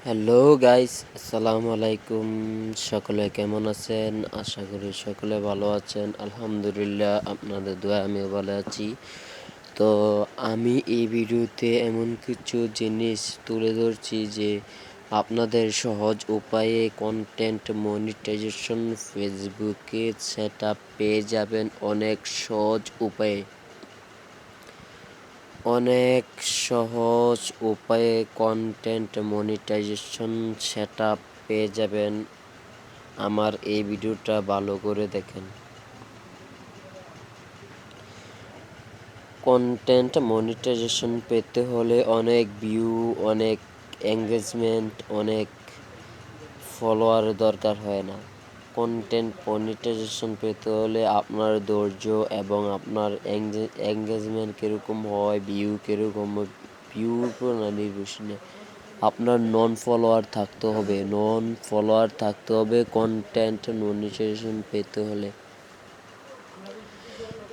Hello guys, আসসালামু আলাইকুম। সকলে কেমন আছেন? আশা করি সকলে ভালো আছেন। আলহামদুলিল্লাহ, আপনাদের দোয়ায় আমিও ভালো আছি। তো আমি এই ভিডিওতে এমন কিছু জিনিস তুলে ধরছি যে আপনাদের সহজ উপায়ে কন্টেন্ট মনিটাইজেশন ফেসবুকে সেট আপ পেয়ে যাবেন অনেক সহজ উপায়ে। অনেক সহজ উপায়ে কন্টেন্ট মনিটাইজেশন সেটআপ পেয়ে যাবেন। আমার এই ভিডিওটা ভালো করে দেখেন। কন্টেন্ট মনিটাইজেশন পেতে হলে অনেক ভিউ, অনেক এঙ্গেজমেন্ট, অনেক ফলোয়ার দরকার হয় না। কন্টেন্ট মনিটাইজেশন পেতে হলে আপনার ধৈর্য এবং আপনার এঙ্গেজমেন্ট কীরকম হয়, ভিউ কীরকম, ভিউর উপর না নির্ভরশীল। আপনার নন ফলোয়ার থাকতে হবে কন্টেন্ট মনিটাইজেশন পেতে হলে।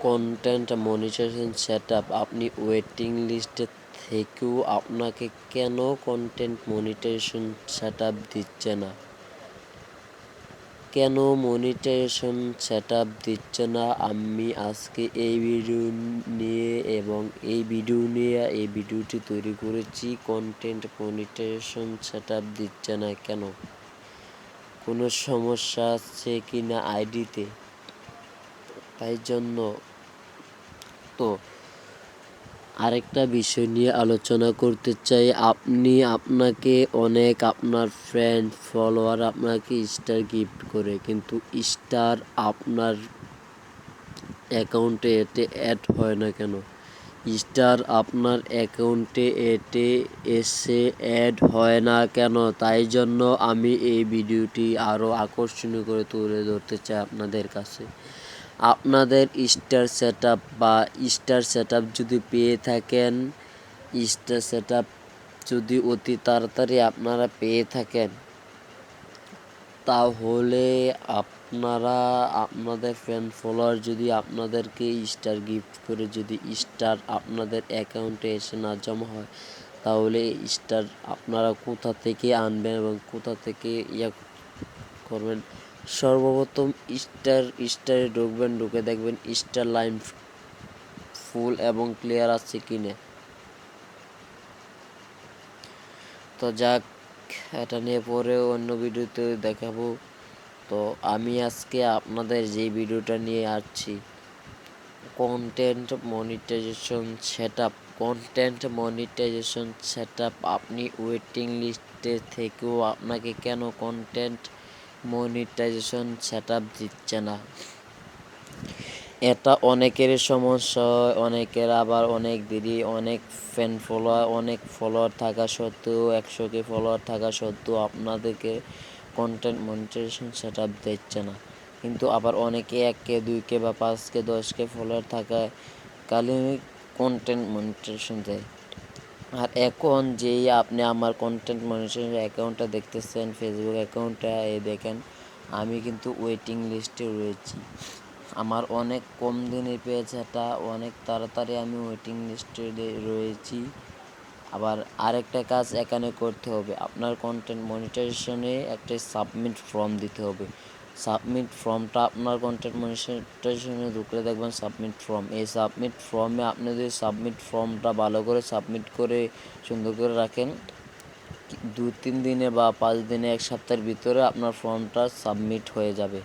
কন্টেন্ট মনিটাইজেশন সেটআপ আপনি ওয়েটিং লিস্টে থেকেও আপনাকে কেন কন্টেন্ট মনিটাইজেশন সেটআপ দিচ্ছে না, কেন মনিটাইজেশন সেটআপ দিচ্ছে না, আমি আজকে এই ভিডিওটি তৈরি করেছি। কন্টেন্ট মনিটাইজেশন সেটআপ দিচ্ছে না কেন, কোনো সমস্যা আছে কি না আইডিতে, তাই জন্য। তো আরেকটা বিষয় নিয়ে আলোচনা করতে চাই। আপনার ফ্রেন্ড ফলোয়ার আপনাকে স্টার গিফট করে, কিন্তু স্টার আপনার অ্যাকাউন্টে অ্যাড হয় না কেন? স্টার আপনার অ্যাকাউন্টে এসে অ্যাড হয় না কেন? তাই জন্য আমি এই ভিডিওটি আরও আকর্ষণীয় করে তুলে ধরতে চাই আপনাদের কাছে। আপনাদের স্টার সেটআপ যদি পেয়ে থাকেন, স্টার সেটআপ যদি অতি তাড়াতাড়ি আপনারা পেয়ে থাকেন, তাহলে আপনাদের ফ্যান ফলোয়ার যদি আপনাদেরকে স্টার গিফট করে, যদি স্টার আপনাদের অ্যাকাউন্টে এসে না জমা হয়, তাহলে স্টার আপনারা কোথা থেকে আনবেন এবং কোথা থেকে করবেন? সর্বপ্রথম স্টারে ঢুকবেন, ঢুকে দেখবেন স্টার লাইন ফুল এবং ক্লিয়ার আছে কিনা। তো যাক, এটা নিয়ে পরে অন্য ভিডিওতে দেখাবো। তো আমি আজকে আপনাদের যে ভিডিওটা নিয়ে আসছি, কন্টেন্ট মনিটাইজেশন সেটআপ আপনি ওয়েটিং লিস্টে থেকেও আপনাকে কেন কন্টেন্ট মনিটাইজেশন সেটআপ দিচ্ছে না? এটা অনেকেরই সমস্যা হয়, অনেকের আবার অনেক দেরি, অনেক ফলোয়ার থাকা সত্ত্বেও 100K ফলোয়ার থাকা সত্ত্বেও আপনাদেরকে কন্টেন্ট মনিটাইজেশন সেটআপ দিচ্ছে না। কিন্তু আবার অনেকে 1K 2K বা 5K 10K ফলোয়ার থাকায় কালে কন্টেন্ট মনিটাইজেশন দেয়। আর এখন যেই আপনি আমার কন্টেন্ট মনিটাইজেশন অ্যাকাউন্টটা দেখতেছেন, ফেসবুক অ্যাকাউন্টটা, এই দেখেন আমি কিন্তু ওয়েটিং লিস্টে রয়েছি। আমার অনেক কম দিনে পেয়েছে, এটা অনেক তাড়াতাড়ি আমি ওয়েটিং লিস্টে রয়েছি। আবার আরেকটা কাজ এখানে করতে হবে, আপনার কন্টেন্ট মনিটাইজেশনে একটা সাবমিট ফর্ম দিতে হবে। সাবমিট ফর্মটা আপনার কন্টেন্ট মনিটাইজেশনে ঢুকলে দেখবেন সাবমিট ফর্ম। এই সাবমিট ফর্মে আপনি যদি সাবমিট ফর্মটা ভালো করে সাবমিট করে সুন্দর করে রাখেন, 2-3 দিনে বা 5 দিনে, 1 সপ্তাহের ভিতরে আপনার ফর্মটা সাবমিট হয়ে যাবে।